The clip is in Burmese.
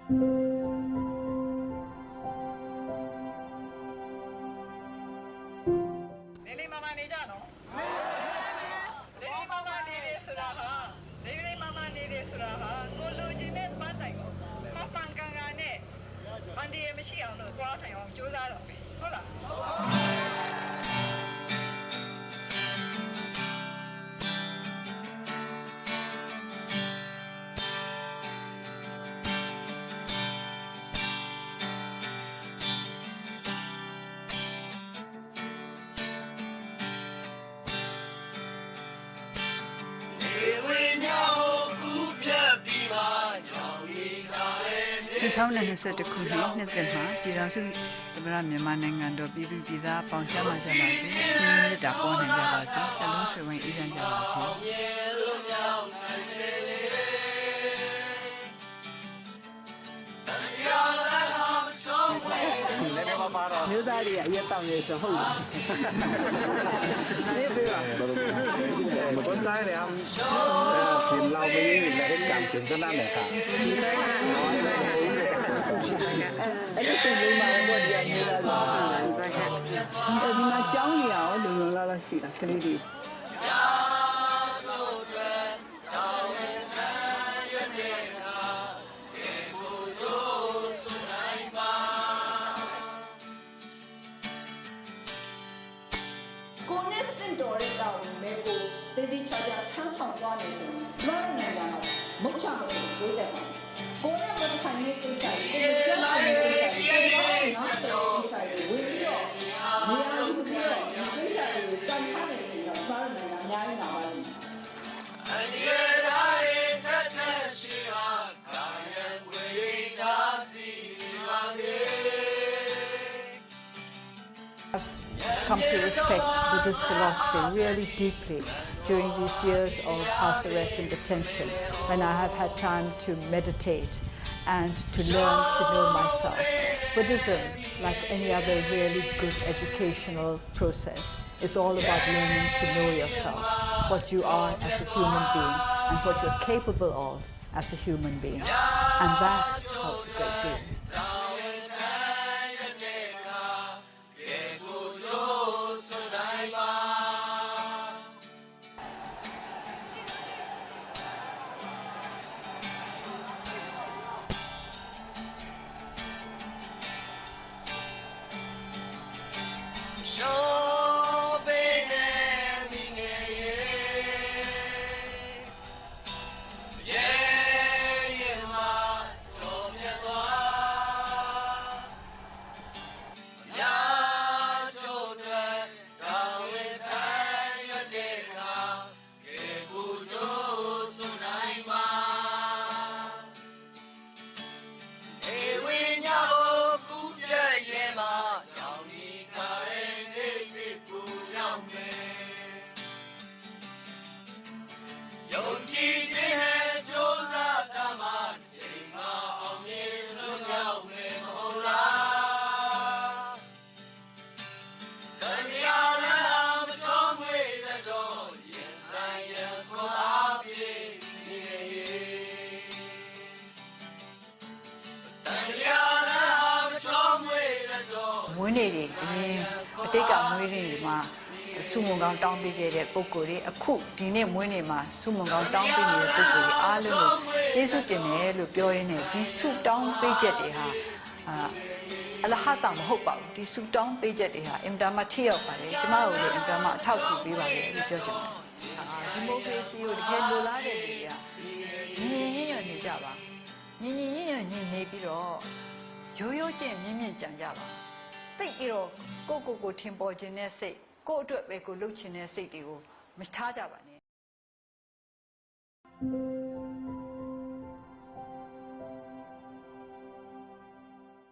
လေးမမနေကြနော်လေးမမနေတယ်ဆိုတာဟာလေးမမနေတယ်ဆိုတာဟာကိုလူချင်းနဲ့ပတ်တိုင်ကိုမပန်ကန်ကန်နဲ့အန်ဒီရမရှိအောင်လို့သွားထိုင်အောင်ကြိုးစားတော့ပြီဟုတ်လား2021ခုနှစ်နှစ်သက်မှာပြည်ထောင်စုသမ္မတမြန်မာနိုင်ငံတော်ပြည်သူပြည်သားပေါင်းချမ်းသာကြပါစေ။ရှင်မြတ်တာပေါ်နိုင်ကြပါစေ။အလုံးစုံဝင်အေးချမ်းကြပါစေ။မျိုးသားတွေကအရက်တောင်းရဲဆိုဟုတ်လားနေပြီလားမကွန်တိုင်းလေအောင်ပြင်လာပြီးလည်းကံပြင်ကနာနဲ့ခါအဲ့ဒီလိုမျိုးမှာတော့ဒီအမျိုးသားတွေဒီမှာကြောင်းနေအောင်လုံလုံလောက်လောက်ရှိတာကလေးတွေဒီချာချာထမ်းဆောင်သွားနေတယ်။ဘာလို့လဲတော့မဟုတ်ချင်ဘူးကိုတဲ့ပါ။ကိုယ်ကမဆိုင်နေကိစ္စကိုကျမရဲ့ကိစ္စကိုနော်ဆိုကိစ္စကိုဝီရောနေရာယူပြီးတော့ဒီကိစ္စကိုတန်ခါနေတယ်တော့ဘာလို့လဲအများကြီးလာပါလိမ့်မယ်။အန်ဒီရဲ့တိုင်းတက်တက်ရှိဟာကာယဝေဒာစီပါစေ Come to respect Buddhist philosophy really deeply during these years of house arrest and detention, when I have had time to meditate and to learn to know myself. Buddhism, like any other really good educational process, is all about learning to know yourself, what you are as a human being and what you're capable of as a human being. And that helps a great deal. Mune de, ateka mune ma, sumungang tang bige de pokori, aku dine mune ma, sumungang tang bige de pokori, alu no, Yesu tene lu pyoine, di su tang bige de ha, ala hata ma hopa, di su tang bige de ha, imdama tiyo pare, jama ule imdama thau ku bi pare, lu pyo jama. Democracy yo de lola de de ya, ni yo ni ja ba, ni ne bi ro, yo jin mian jang ja ba. တိတ်ပြီးတော့ကိုထင်ပေါ်ခြင်းနဲ့စိတ်ကိုအတွက်ပဲကိုလှုပ်ခြင်းနဲ့စိတ်တွေကိုမထားကြပါနဲ့